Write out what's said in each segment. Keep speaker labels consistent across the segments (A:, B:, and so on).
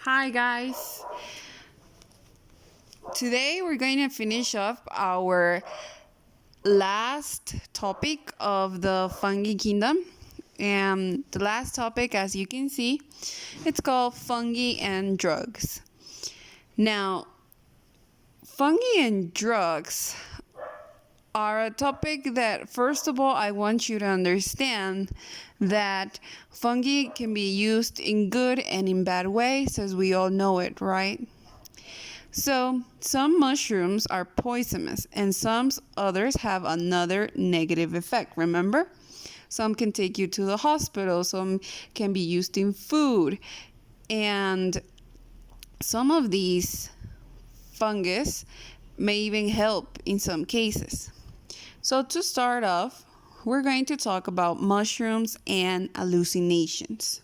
A: Hi guys. Today we're going to finish up our last topic of the fungi kingdom. And the last topic, as you can see, it's called fungi and drugs. Now, fungi and drugs are a topic that, first of all, I want you to understand that fungi can be used in good and in bad ways, as we all know it, right? So, some mushrooms are poisonous and some others have another negative effect, remember? Some can take you to the hospital, some can be used in food, and some of these fungus may even help in some cases. So, to start off, we're going to talk about mushrooms and hallucinations.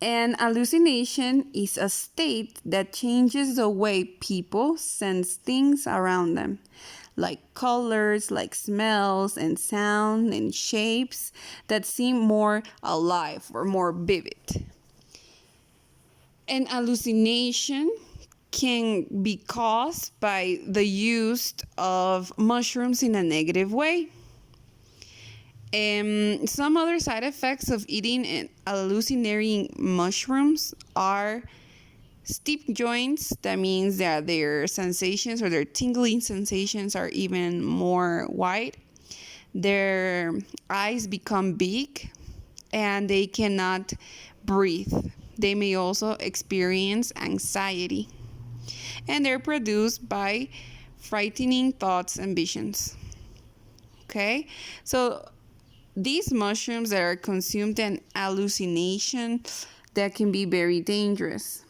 A: An hallucination is a state that changes the way people sense things around them, like colors, like smells and sound and shapes that seem more alive or more vivid. An hallucination can be caused by the use of mushrooms in a negative way. Some other side effects of eating hallucinatory mushrooms are steep joints. That means that their sensations or their tingling sensations are even more wide. Their eyes become big and they cannot breathe. They may also experience anxiety. And they're produced by frightening thoughts and visions. Okay? So these mushrooms that are consumed in hallucination that can be very dangerous.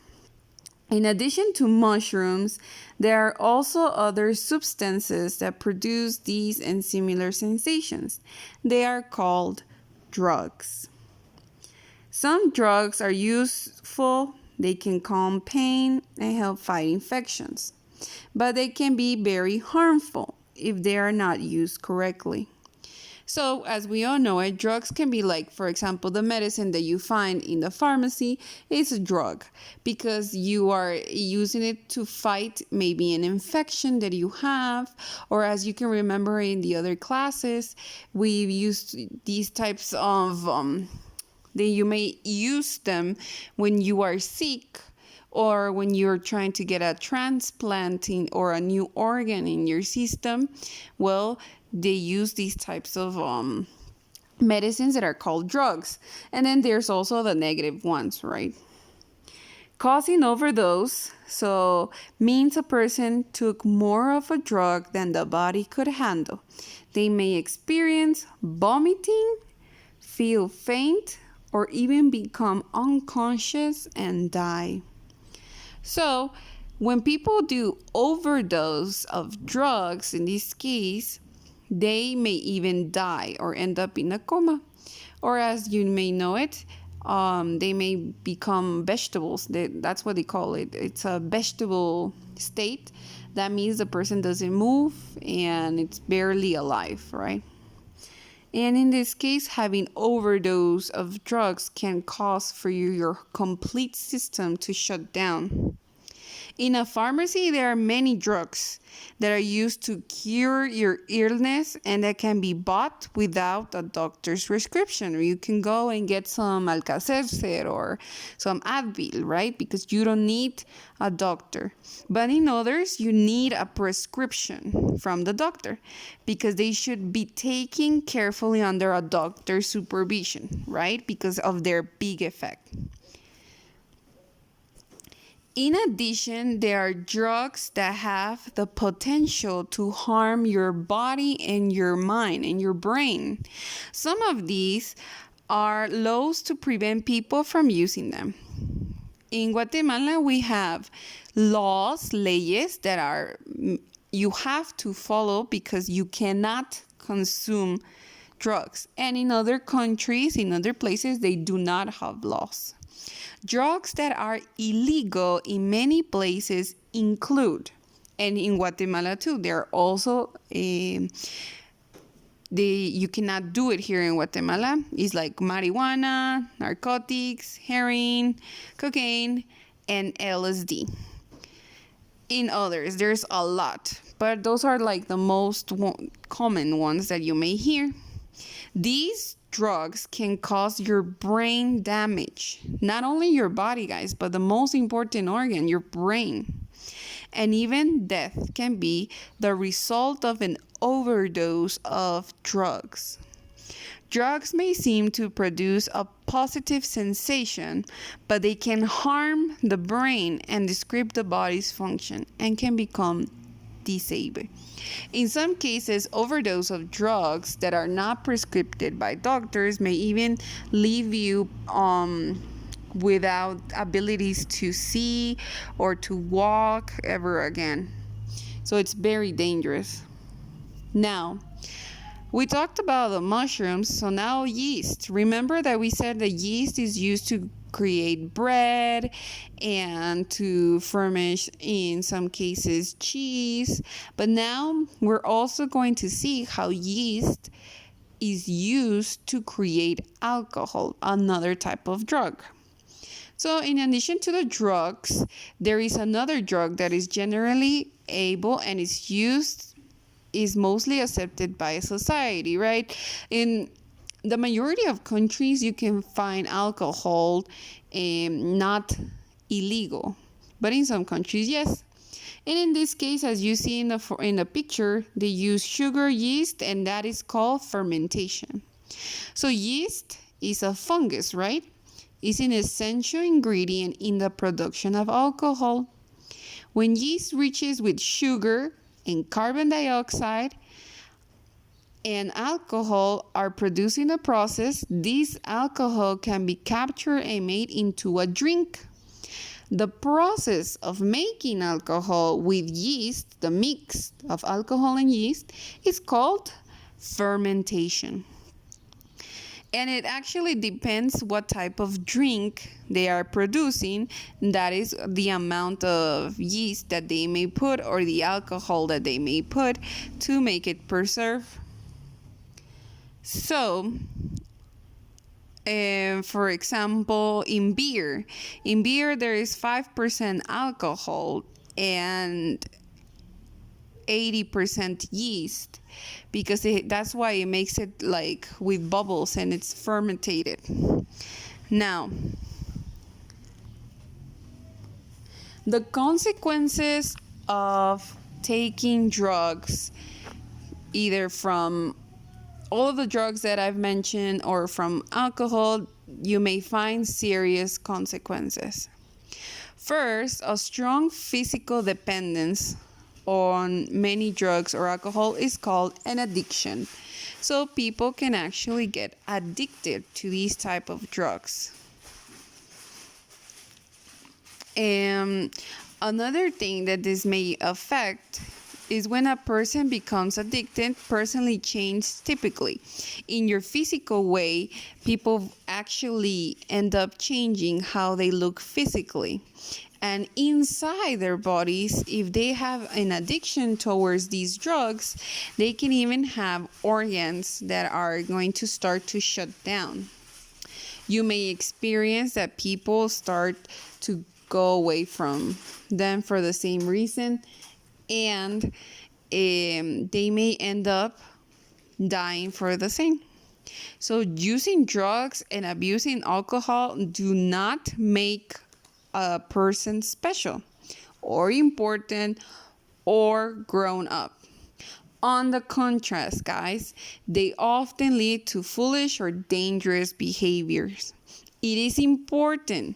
A: In addition to mushrooms, there are also other substances that produce these and similar sensations. They are called drugs. Some drugs are useful, they can calm pain and help fight infections, but they can be very harmful if they are not used correctly. So, as we all know it, drugs can be like, for example, the medicine that you find in the pharmacy is a drug because you are using it to fight maybe an infection that you have, or as you can remember in the other classes, we've used these types of, that you may use them when you are sick or when you're trying to get a transplant or a new organ in your system. Well, they use these types of medicines that are called drugs. And then there's also the negative ones, right? Causing overdose, so means a person took more of a drug than the body could handle. They may experience vomiting, feel faint, or even become unconscious and die. So, when people do overdose of drugs, in this case, they may even die or end up in a coma. Or as you may know it, they may become vegetables. That's what they call it. It's a vegetable state. That means the person doesn't move and it's barely alive, right? And in this case, having overdose of drugs can cause for your complete system to shut down. In a pharmacy, there are many drugs that are used to cure your illness and that can be bought without a doctor's prescription. Or you can go and get some Alka-Seltzer or some Advil, right? Because you don't need a doctor. But in others, you need a prescription from the doctor because they should be taken carefully under a doctor's supervision, right? Because of their big effect. In addition, there are drugs that have the potential to harm your body and your mind and your brain. Some of these are laws to prevent people from using them. In Guatemala, we have laws, leyes that are you have to follow because you cannot consume drugs. And in other countries, in other places, they do not have laws. Drugs that are illegal in many places include, and in Guatemala too, there are also you cannot do it here in Guatemala. It's like marijuana, narcotics, heroin, cocaine, and LSD. In others, there's a lot, but those are like the most common ones that you may hear. These drugs can cause your brain damage. Not only your body, guys, but the most important organ, your brain. And even death can be the result of an overdose of drugs. Drugs may seem to produce a positive sensation, but they can harm the brain and disrupt the body's function and can become disabled. In some cases, overdose of drugs that are not prescribed by doctors may even leave you without abilities to see or to walk ever again. So it's very dangerous. Now, we talked about the mushrooms, so now yeast. Remember that we said the yeast is used to create bread and to ferment, in some cases, cheese. But now we're also going to see how yeast is used to create alcohol, another type of drug. So in addition to the drugs, there is another drug that is generally able and is mostly accepted by society, right? In the majority of countries, you can find alcohol not illegal, but in some countries, yes. And in this case, as you see in the picture, they use sugar, yeast, and that is called fermentation. So yeast is a fungus, right? It's an essential ingredient in the production of alcohol. When yeast reaches with sugar and carbon dioxide and alcohol are produced in the process, this alcohol can be captured and made into a drink. The process of making alcohol with yeast, the mix of alcohol and yeast, is called fermentation. And it actually depends what type of drink they are producing. That is the amount of yeast that they may put or the alcohol that they may put to make it preserve. So, for example, in beer there is 5% alcohol and 80% yeast, because that's why it makes it like with bubbles and it's fermented. Now, the consequences of taking drugs, either from all of the drugs that I've mentioned or from alcohol, you may find serious consequences. First, a strong physical dependence on many drugs or alcohol is called an addiction. So people can actually get addicted to these type of drugs. And another thing that this may affect is when a person becomes addicted, personally changes typically. In your physical way, people actually end up changing how they look physically. And inside their bodies, if they have an addiction towards these drugs, they can even have organs that are going to start to shut down. You may experience that people start to go away from them for the same reason, and they may end up dying for the same. So using drugs and abusing alcohol do not make a person special or important or grown up. On the contrast, guys, they often lead to foolish or dangerous behaviors. It is important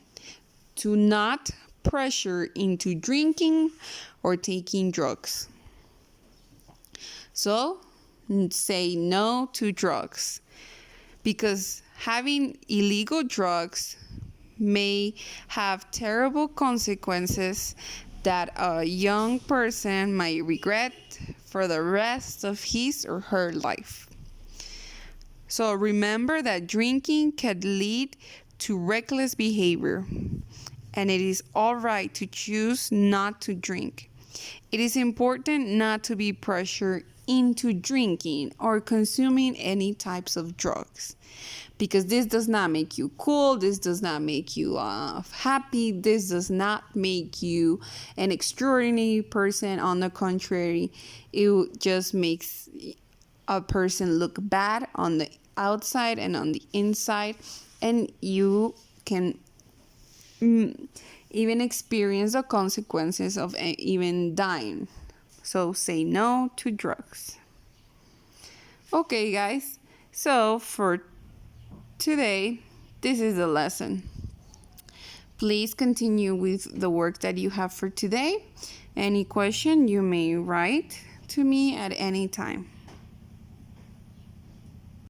A: to not pressure into drinking or taking drugs. So, say no to drugs, because having illegal drugs may have terrible consequences that a young person might regret for the rest of his or her life. So remember that drinking can lead to reckless behavior, and it is all right to choose not to drink. It is important not to be pressured into drinking or consuming any types of drugs. because this does not make you cool, this does not make you happy, this does not make you an extraordinary person. On the contrary, it just makes a person look bad on the outside and on the inside, and you can even experience the consequences of even dying. So say no to drugs. Okay, guys, so for today, this is the lesson. Please continue with the work that you have for today. Any question, you may write to me at any time.